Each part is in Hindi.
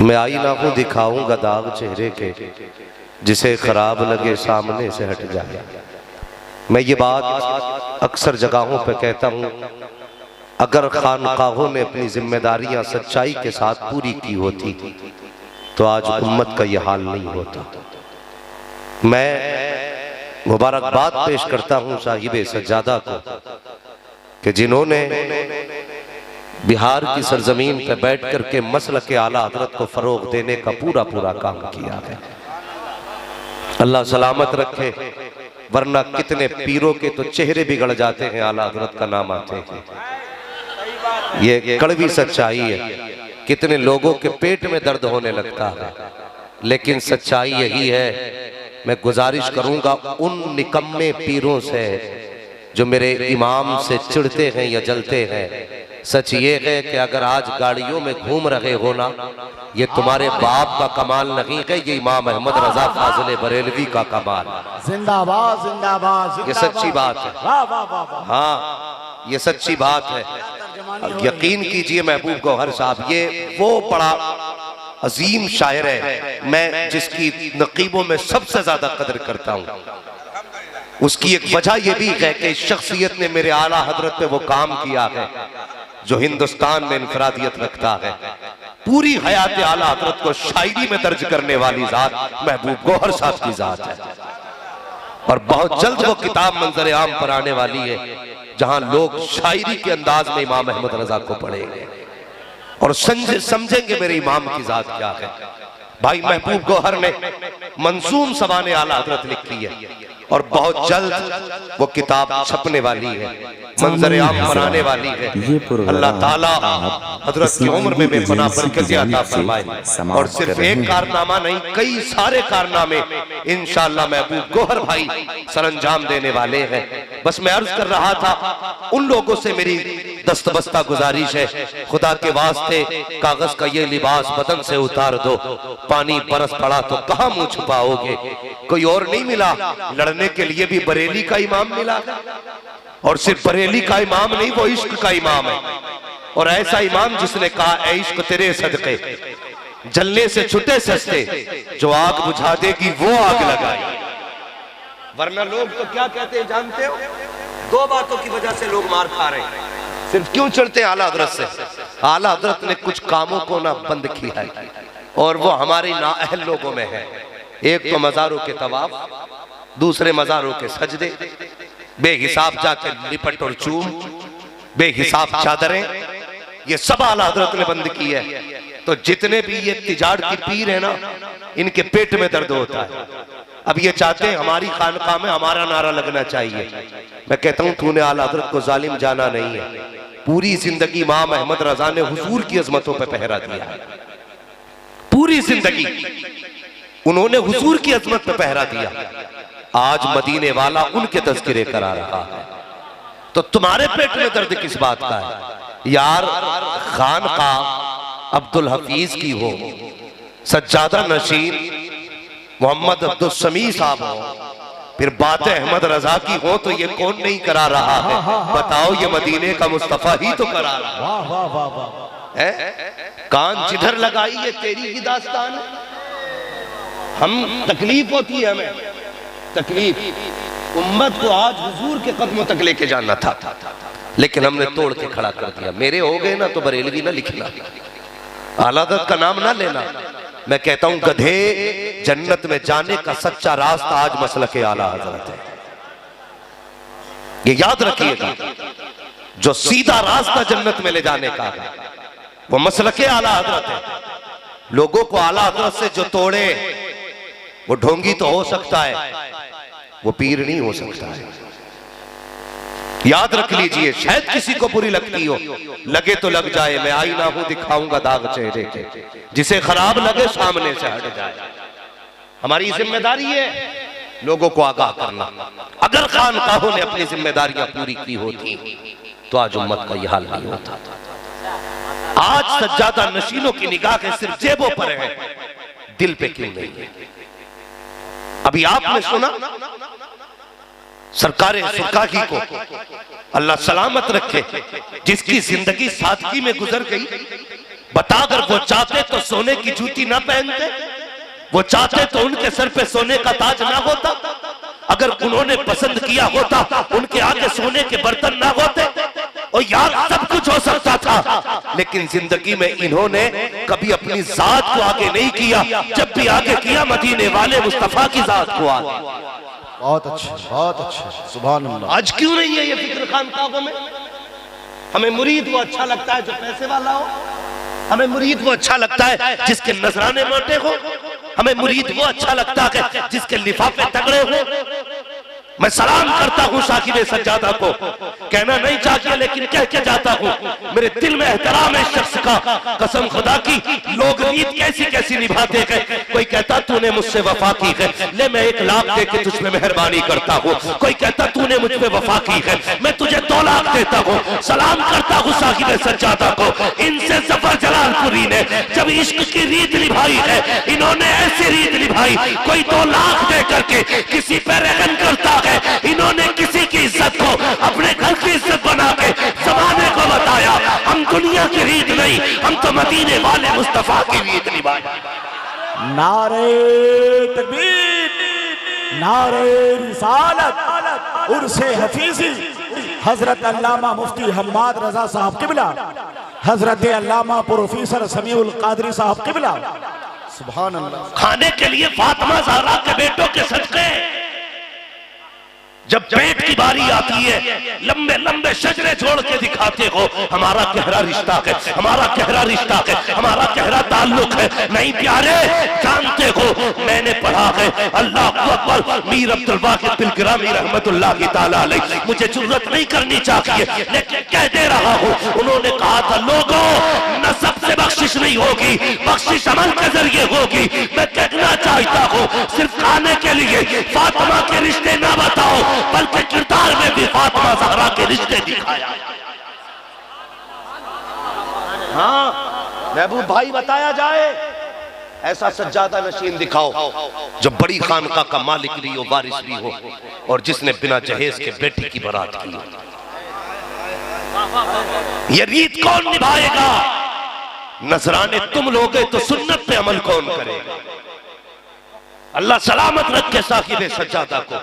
मैं आईना हूँ दिखाऊंगा दाग चेहरे के, जिसे खराब लगे सामने से हट जाए। मैं ये बात अक्सर जगहों पे कहता हूँ, अगर खानकाहों ने अपनी जिम्मेदारियां सच्चाई के साथ पूरी की होती तो आज उम्मत का ये हाल नहीं होता। मैं मुबारकबाद पेश करता हूँ साहिब सज्जादा को कि जिन्होंने बिहार की सरजमीन पर बैठ करके मसलक के आला हजरत को फरोग देने का पूरा पूरा काम किया है। अल्लाह सलामत रखे, वरना कितने पीरों के तो चेहरे बिगड़ जाते हैं आला हजरत का नाम आते हैं। ये कड़वी सच्चाई है। कितने लोगों के पेट में दर्द होने लगता है, लेकिन सच्चाई यही है। मैं गुजारिश करूंगा उन निकम्मे पीरों से जो मेरे इमाम से चिढ़ते हैं या जलते हैं, सच ये है कि अगर आज गाड़ियों में घूम रहे हो ना, ये तुम्हारे बाप का कमाल नहीं है, ये इमाम अहमद रजा फाजिल बरेलवी का कमाल। जिंदाबाद जिंदाबाद, ये सच्ची बात है। हाँ, ये सच्ची बात है। यकीन कीजिए महबूब गौहर साहब, ये वो बड़ा अजीम शायर है, मैं जिसकी नकीबों में सबसे ज्यादा कदर करता हूँ। उसकी एक वजह यह भी है कि शख्सियत ने मेरे आला हजरत पे वो काम किया है जो हिंदुस्तान में इनफरादियत रखता है। पूरी हयात आला हजरत को शायरी में दर्ज करने वाली जात महबूब गौहर साहब की जात है, और बहुत जल्द वो किताब मंजर आम पर आने वाली है जहां लोग शायरी के अंदाज में इमाम अहमद रजा को पढ़ेंगे और समझेंगे मेरे इमाम की जात क्या है। भाई महबूब गौहर ने मंसूम सवाने आला हजरत लिखी है और बहुत जल्द वो किताब छपने वाली है, मंजर आम पर आने वाली है। अल्लाह ताला हजरत की उम्र में बेपनाह बरकत अता फरमाए, और सिर्फ एक कारनामा नहीं, कई सारे कारनामे इंशाअल्लाह महबूब गौहर भाई सरंजाम देने वाले हैं। बस मैं अर्ज कर रहा था, उन लोगों से मेरी दस्तबस्ता गुजारिश है, खुदा के वास्ते कागज का ये लिबास बदन से उतार दो। पानी बरस पड़ा तो कहाँ मुंह छुपाओगे, कोई और नहीं मिला, लड़ने के लिए भी बरेली का इमाम मिला, और सिर्फ बरेली का इमाम नहीं, वो इश्क का इमाम है। और ऐसा इमाम जिसने कहा, ऐ इश्क तेरे सदके जलने से छुटे सस्ते, जो आग बुझा देगी वो आग लगाई। वरना लोग तो क्या कहते हैं जानते हो, दो बातों की वजह से लोग मार खा रहे हैं। सिर्फ क्यों चढ़ते आला हजरत से, आला हजरत ने कुछ कामों को ना बंद किया है और वो हमारे नाअहल लोगों में है। एक तो मज़ारों के तवाफ, दूसरे मज़ारों के सजदे, बेहिसाब जाके लिपट और चूम, बेहिसाब चादरें, ये सब आला हजरत ने बंद की है। तो जितने भी ये तिजाड़ की पीर है ना, इनके पेट में दर्द होता है। अब ये चाहते हैं हमारी खानकाह में हमारा नारा लगना चाहिए। मैं कहता हूं तूने आला हजरत को जालिम जाना नहीं है। पूरी जिंदगी इमाम अहमद रजा ने हुजूर की अजमतों पे पहरा दिया है, पूरी जिंदगी उन्होंने हुजूर की अजमत पे पहरा दिया। आज मदीने वाला उनके तज़किरे करा रहा है, तो तुम्हारे पेट में दर्द किस बात का है यार? खानकाह अब्दुल हफीज की हो, सज्जादा नशीन मोहम्मद अब्दुल समी साहब हो, फिर बात अहमद रजा की हो, तो ये कौन नहीं करा रहा है? बताओ, ये मदीने का मुस्तफा ही तो करा रहा है। कान जिधर लगाई ये तेरी ही दास्तान है। हम तकलीफ होती है, हमें तकलीफ, उम्मत को आज हुजूर के कदमों तक लेके जाना था, लेकिन हमने तोड़ के खड़ा कर दिया। मेरे हो गए ना तो बरेलवी ना लिखना, आला हज़रत का नाम ना लेना। मैं कहता हूं गधे जन्नत में जाने का सच्चा रास्ता आज मसलके आला हज़रत है, ये याद रखिएगा। जो सीधा रास्ता जन्नत में ले जाने का है वो मसलके आला हज़रत है। लोगों को आला हज़रत से जो तोड़े वो ढोंगी तो हो सकता है, वो पीर नहीं हो सकता है। याद रख लीजिए, शायद किसी को बुरी लगती हो, लगे तो लग जाए। मैं आईना हूं दिखाऊंगा दाग चेहरे के, जिसे खराब लगे सामने से हट जाए। हमारी जिम्मेदारी है लोगों को आगाह करना। अगर खानकाहों ने अपनी जिम्मेदारियां पूरी की होती तो आज उम्मत का यह हाल नहीं होता। आज सज्जादा नशीनों की निगाहें सिर्फ जेबों पर है, दिल पे क्यों नहीं है? अभी आपने सुना सरकारे सुरकाही को अल्लाह सलामत रखे, जिसकी जिंदगी सादगी में गुजर गई, बता, अगर वो चाहते तो सोने की जूती ना पहनते, वो चाहते तो उनके सर पे सोने का ताज ना होता, अगर उन्होंने पसंद किया होता उनके आगे सोने के बर्तन ना होते, और यार सब कुछ हो सकता था। लेकिन जिंदगी में इन्होंने कभी अपनी जात को आगे नहीं किया, जब भी आगे किया मदीने वाले मुस्तफा की जात को आगे। बहुत अच्छा, बहुत अच्छा, सुभान अल्लाह। आज क्यों नहीं है ये फिक्र खानकाहों में? हमें मुरीद वो अच्छा लगता है जो पैसे वाला हो, हमें मुरीद वो अच्छा लगता है जिसके नजराने मोटे हो, हमें मुरीद वो अच्छा लगता है जिसके लिफाफे तगड़े हो। मैं सलाम करता हूँ साकिब सज्जादा को, कहना नहीं चाहिए लेकिन कह के जाता हूँ, मेरे दिल में एहतराम है इस शख्स का। कसम खुदा की, लोग नीयत कैसी कैसी निभाते हैं। कोई कहता तूने मुझसे वफा की है, ले मैं 1 लाख दे के तुझ पे मेहरबानी करता हूँ। कोई कहता तूने मुझ पे वफा की है, मैं तुझे 2 लाख देता हूँ। सलाम करता हूँ साकिब सज्जादा को। इनसे जफर जलालपुरी ने जब इश्क की रीत निभाई है, इन्होंने ऐसी रीत निभाई, कोई 2 लाख दे करके किसी पे रहम करता है, इन्होंने किसी की इज्जत को अपने घर की इज्जत बना के जमाने को बताया। हम दुनिया की रीत नहीं, हम तो मदीने वाले मुस्तफा की रीत निभाए। नारे तकबीर, नारे रिसालत, उर्से हफीजी, हजरत अल्लामा मुफ्ती हम्माद रजा साहब किबला, हजरत अल्लामा प्रोफेसर समीउल कादरी साहब किबला, सुभान अल्लाह। खाने के लिए फातिमा ज़हरा के बेटों के सदके जब पेट की बारी आती है, लंबे लंबे शजरे जोड़ के दिखाते हो हमारा गहरा रिश्ता है, हमारा गहरा रिश्ता है, हमारा गहरा ताल्लुक है। नहीं प्यारे, जानते हो मैंने पढ़ा है, अल्लाह अकबर, मीर अब्दुल वाहिद बिलगिरामी रहमतुल्लाह ताला अलैह। मुझे जुर्रत नहीं करनी चाहिए लेकिन कह दे रहा हूँ, उन्होंने कहा था लोगों नसब से बख्शिश नहीं होगी, बख्शिश अमल के जरिए होगी। मैं कहना चाहता हूँ, सिर्फ खाने के लिए फातिमा के रिश्ते ना बताओ, बल्कि किरदार में भी फातिमा ज़हरा के रिश्ते दिखाया। हाँ महबूब भाई, बताया जाए ऐसा सज्जादा नशीन दिखाओ जो बड़ी खानका का मालिक भी हो, वारिस भी हो, और जिसने बिना जहेज के बेटी की बारात की। ये रीत कौन निभाएगा? नजराने तुम लोगे तो सुन्नत पे अमल कौन करेगा? अल्लाह सलामत रखे साकिब सज्जादा को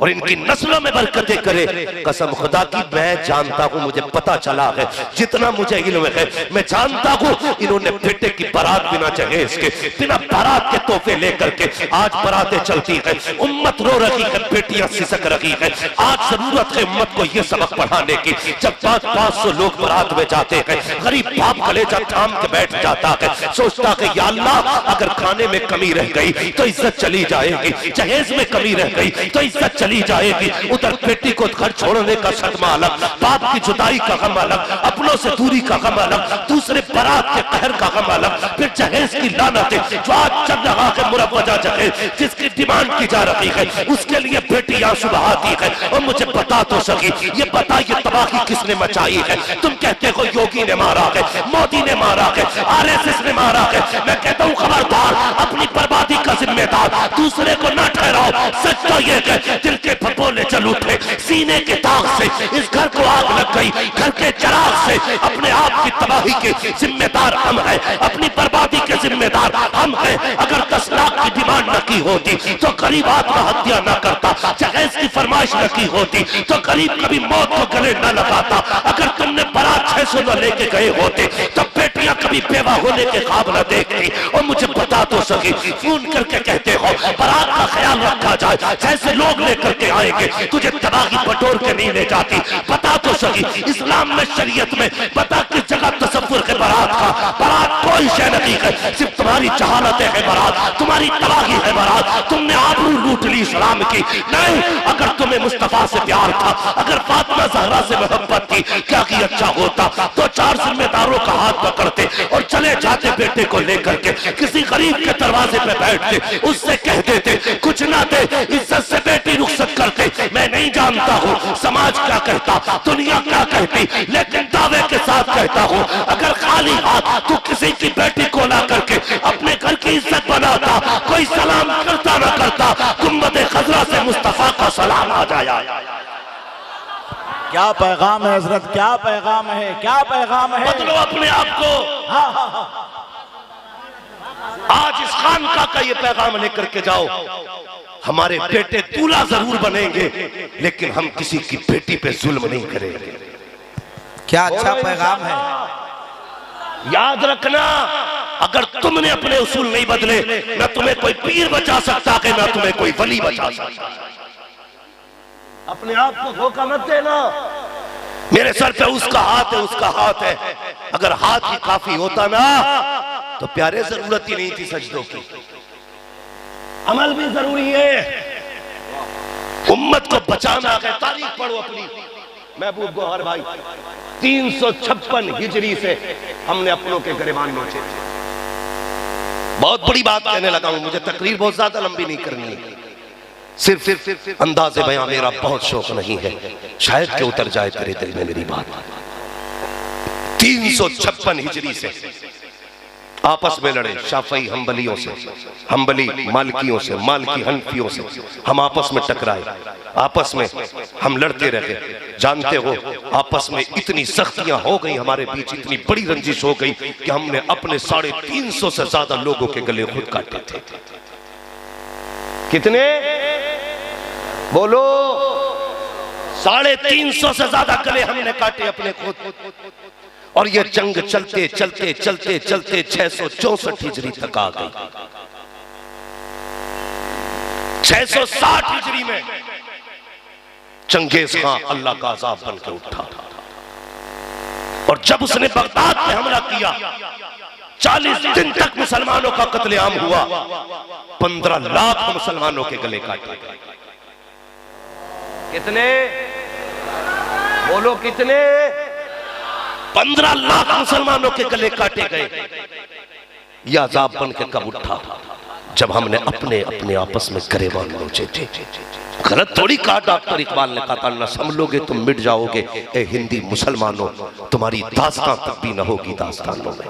और इनकी नस्लों में बरकतें करे। कसम खुदा की, मैं जानता हूं, मुझे पता चला है, जितना मुझे इल्म है, मैं जानता हूं इन्होंने बेटे की बारात बिना जहेज के, बिना बारात के तोहफे लेकर के आज बारातें चलती है, उम्मत रो रही है, बेटियां सिसक रही है। आज जरूरत है उम्मत को यह सबक पढ़ाने की। जब 500 लोग बारात में जाते हैं, गरीब बाप कलेजा थाम के बैठ जाता है, सोचता है या अल्लाह अगर खाने में कमी रह गई तो इज्जत चली जाएगी, जहेज में कमी रह गई तो इज्जत चली जाएगी। उधर बेटी को घर छोड़ने का सदमा अलग, बाप की जुदाई का गम अलग, अपनों से दूरी का गम अलग, दूसरे बारात के कहर का गम अलग, फिर जहेज की लानत जो आज चल रहा है, मुरव्वजा जहेज जिसकी डिमांड की जा रही है, उसके लिए बेटी आंसू बहाती है। और मुझे बता तो सकी, ये बताइए तबाही किसने मचाई है? तुम कहते हो योगी ने मारा है, मोदी ने मारा है, RSS ने मारा है। मैं कहता हूँ खबरदार, अपनी बर्बादी का जिम्मेदार दूसरे को ना ठहराओ। सच तो ये है, दिल के फपोले चल उठे, सीने के दाग से इस घर को आग लग गई, घर के चिराग से अपने आप की तबाही के जिम्मेदार हम हैं, अपनी बर्बादी के जिम्मेदार हम हैं। अगर 10 लाख की डिमांड न की होती तो गरीब आत्महत्या न करता, जहेज की फरमाइश न की होती तो गरीब कभी मौत को गले न लगाता। अगर तुमने बारात 600 लेके गए होते तो बेटियां कभी बेवा होने के ख्वाब न देखती। और मुझे बता तो सकी, फोन करके कहते हो बारात का ख्याल रखा जाए, जैसे लोग लेकर के आएंगे, तुझे तबाही बटोर के नहीं ले जाती। बता तो सकी, इस्लाम में शरीयत में बता किस जगह तसव्वुर है बारात का? बारात कोई शय नहीं है, सिर्फ तुम्हारी जहालतें है बारात, तुम्हारी तबाही है बारात। तुमने आबरू लूट ली इस्लाम की। नहीं, अगर तुम्हें मुस्तफा से प्यार था, अगर फातिमा ज़हरा से मोहब्बत थी, क्या की अच्छा होता तो 4 जिम्मेदारों का हाथ पकड़ते और चले जाते बेटे को लेकर के किसी गरीब के दरवाजे पे बैठते, उससे कह देते कुछ ना दे, इज्जत से बेटी रुखसत करते। मैं नहीं जानता हूँ समाज क्या कहता, दुनिया क्या कहती, लेकिन दावे के साथ कहता हूँ, अगर खाली हाथ तू किसी की बेटी को ला करके अपने घर की इज्जत बनाता, कोई सलाम करता ना करता, गुंबद खजरा से मुस्तफा का सलाम आ जाया। क्या पैगाम है हजरत, क्या पैगाम है, क्या पैगाम है। बदलो अपने आप को। आज इस खानका का ये पैगाम लेकर के जाओ, हमारे बेटे दूल्हा जरूर बनेंगे लेकिन हम किसी की बेटी पे जुल्म नहीं करेंगे। क्या अच्छा पैगाम है। याद रखना, अगर तुमने अपने उसूल नहीं बदले, न तुम्हें कोई पीर बचा सकता है, न तुम्हें कोई वली बचा सकता। अपने आप को धोखा मत देना। मेरे सर पे उसका हाथ है, उसका हाथ है। अगर हाथ ही काफी होता ना तो प्यारे जरूरत ही नहीं थी सजदों की। अमल भी जरूरी है। उम्मत को बचाना है। तारीख पढ़ो अपनी महबूब गौहर भाई, 356 हिजरी से हमने अपनों के गिरबान नोचे। बहुत बड़ी बात कहने लगा हूं, मुझे तकरीर बहुत ज्यादा लंबी नहीं करनी है। सिर्फ अंदाज़े बयां मेरा बहुत शौक नहीं है, शायद के उतर जाए तेरे दिल में मेरी बात। 356 हिजरी से आपस में लड़े, शाफई हम्बलियों से, हम्बली मालकियों से, मालकी हनफियों से। हम आपस में टकराए, आपस में हम लड़ते रहे। जानते हो, आपस में इतनी सख्तियां हो गई, हमारे बीच इतनी बड़ी रंजिश हो गई कि हमने अपने 350 से ज्यादा लोगों के गले खुद काटे थे। कितने बोलो? 350 से ज्यादा गले हमने काटे अपने खुद। और ये जंग चलते चलते चलते चलते 664 हिजरी तक आ गई। 660 हिजरी में चंगेज खां अल्लाह का अज़ाब बन के उठा, और जब उसने बगदाद पे हमला किया, 40 दिन तक मुसलमानों का कत्लेआम हुआ। 15 लाख मुसलमानों के गले काटे गए। कितने बोलो? कितने? 15 लाख मुसलमानों के गले काटे गए। यह अज़ाब बन के कब उठा? जब हमने अपने अपने आपस में गरेबान नोचे थे। गलत थोड़ी कहा डॉक्टर इकबाल ने, कहा न संभलोगे तुम मिट जाओगे। ए हिंदी मुसलमानों, तुम्हारी दास्तां तक भी न होगी दास्तानों में।